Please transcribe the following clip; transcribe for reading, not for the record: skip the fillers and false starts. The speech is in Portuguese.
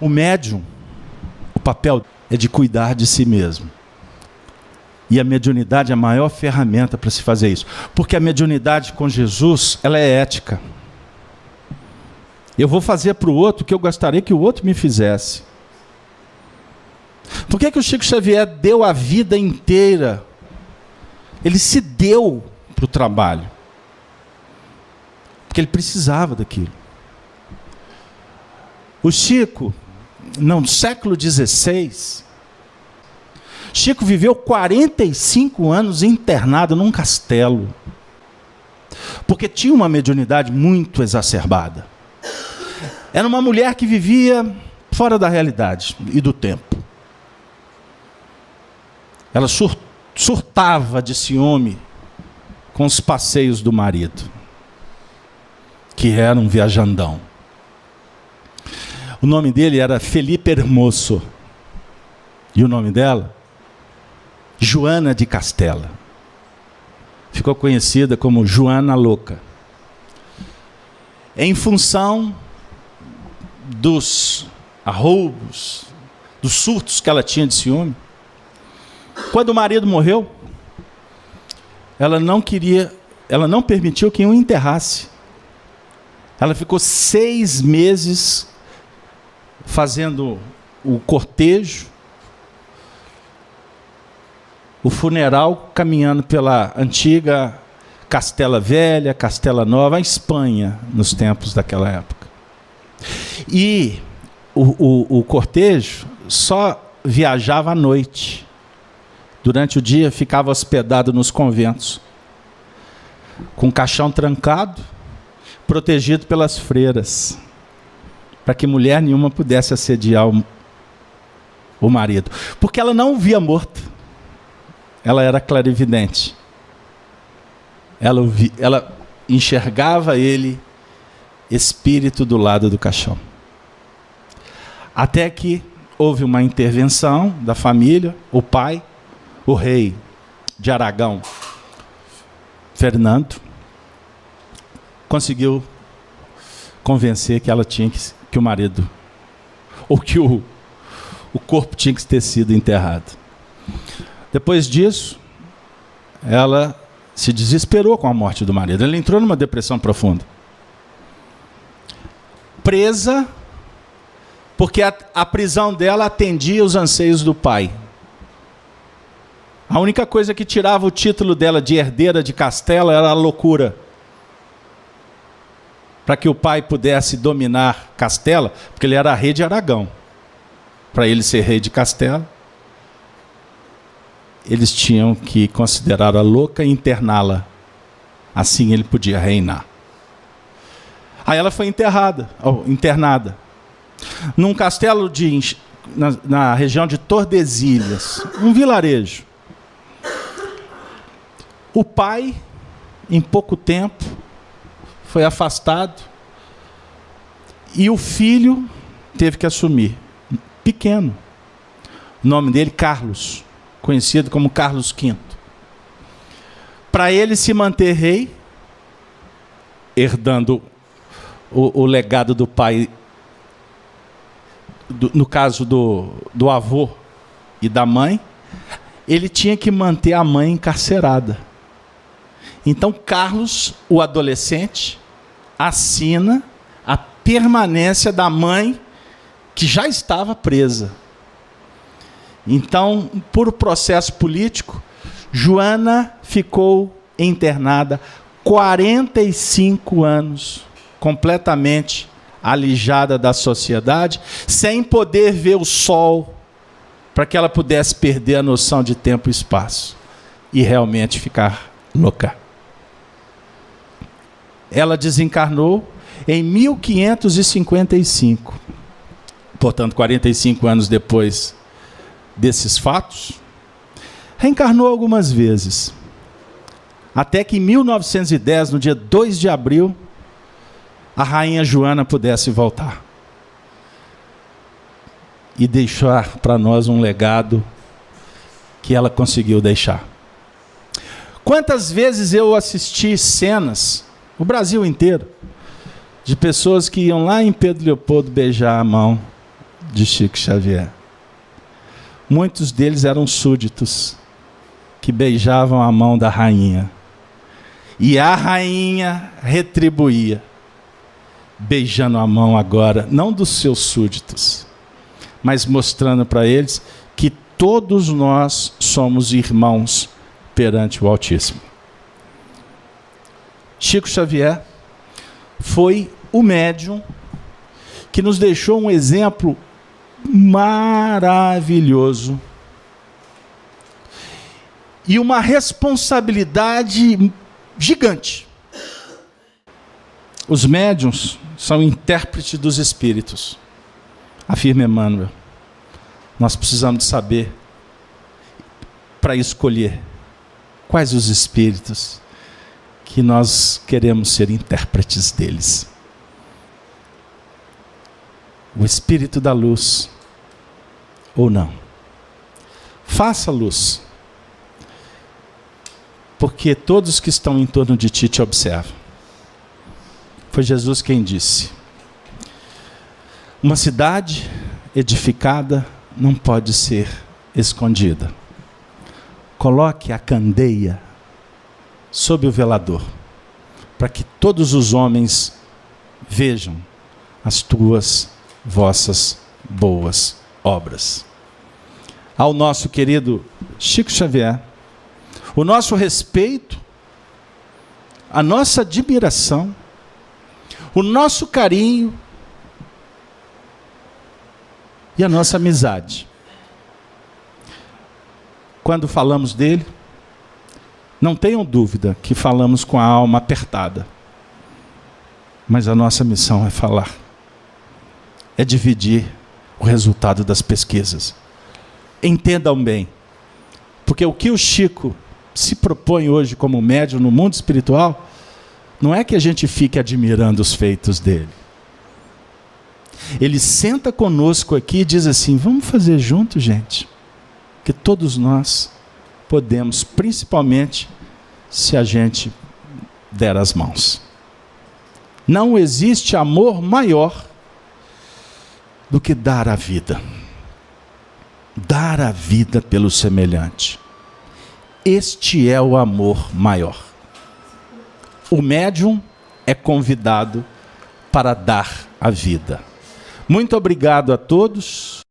O médium, o papel é de cuidar de si mesmo. E a mediunidade é a maior ferramenta para se fazer isso. Porque a mediunidade com Jesus, ela é ética. Eu vou fazer para o outro o que eu gostaria que o outro me fizesse. Por que o Chico Xavier deu a vida inteira? Ele se deu para o trabalho. Porque ele precisava daquilo. O Chico, no século XVI, Chico viveu 45 anos internado num castelo. Porque tinha uma mediunidade muito exacerbada. Era uma mulher que vivia fora da realidade e do tempo. Ela surtava de ciúme com os passeios do marido, que era um viajandão. O nome dele era Felipe Hermoso. E o nome dela? Joana de Castela. Ficou conhecida como Joana Louca. Em função dos arroubos, dos surtos que ela tinha de ciúme, quando o marido morreu, ela não permitiu que o enterrasse. Ela ficou 6 meses fazendo o cortejo, o funeral, caminhando pela antiga Castela Velha, Castela Nova, a Espanha, nos tempos daquela época. E o cortejo só viajava à noite. Durante o dia ficava hospedado nos conventos, com o caixão trancado, protegido pelas freiras, para que mulher nenhuma pudesse assediar o marido. Porque ela não o via morto. Ela era clarividente. Ela enxergava ele, espírito, do lado do caixão. Até que houve uma intervenção da família, o pai, o rei de Aragão, Fernando, conseguiu convencer que ela tinha que o marido, ou que o corpo tinha que ter sido enterrado. Depois disso, ela se desesperou com a morte do marido. Ela entrou numa depressão profunda. Presa, porque a prisão dela atendia os anseios do pai. A única coisa que tirava o título dela de herdeira de Castela era a loucura. Para que o pai pudesse dominar Castela, porque ele era rei de Aragão. Para ele ser rei de Castela, eles tinham que considerar a louca e interná-la. Assim ele podia reinar. Aí ela foi internada. Num castelo na região de Tordesilhas, um vilarejo. O pai, em pouco tempo, foi afastado e o filho teve que assumir, pequeno. O nome dele, Carlos, conhecido como Carlos V. Para ele se manter rei, herdando o legado do pai, no caso do avô e da mãe, ele tinha que manter a mãe encarcerada. Então Carlos, o adolescente, assina a permanência da mãe que já estava presa. Então, por processo político, Joana ficou internada 45 anos, completamente alijada da sociedade, sem poder ver o sol, para que ela pudesse perder a noção de tempo e espaço e realmente ficar louca. Ela desencarnou em 1555. Portanto, 45 anos depois desses fatos, reencarnou algumas vezes. Até que em 1910, no dia 2 de abril, a rainha Joana pudesse voltar. E deixar para nós um legado que ela conseguiu deixar. Quantas vezes eu assisti cenas, o Brasil inteiro, de pessoas que iam lá em Pedro Leopoldo beijar a mão de Chico Xavier. Muitos deles eram súditos que beijavam a mão da rainha. E a rainha retribuía, beijando a mão agora, não dos seus súditos, mas mostrando para eles que todos nós somos irmãos perante o Altíssimo. Chico Xavier foi o médium que nos deixou um exemplo maravilhoso e uma responsabilidade gigante. Os médiuns são intérpretes dos espíritos, afirma Emmanuel. Nós precisamos de saber, para escolher, quais os espíritos que nós queremos ser intérpretes deles. O espírito da luz, ou não. Faça luz, porque todos que estão em torno de ti te observam. Foi Jesus quem disse: uma cidade edificada não pode ser escondida. Coloque a candeia sob o velador, para que todos os homens vejam as vossas boas obras. Ao nosso querido Chico Xavier, o nosso respeito, a nossa admiração, o nosso carinho e a nossa amizade. Quando falamos dele, não tenham dúvida que falamos com a alma apertada. Mas a nossa missão é falar. É dividir o resultado das pesquisas. Entendam bem. Porque o que o Chico se propõe hoje como médium no mundo espiritual, não é que a gente fique admirando os feitos dele. Ele senta conosco aqui e diz assim: vamos fazer junto, gente. Que todos nós podemos, principalmente se a gente der as mãos. Não existe amor maior do que dar a vida. Dar a vida pelo semelhante. Este é o amor maior. O médium é convidado para dar a vida. Muito obrigado a todos.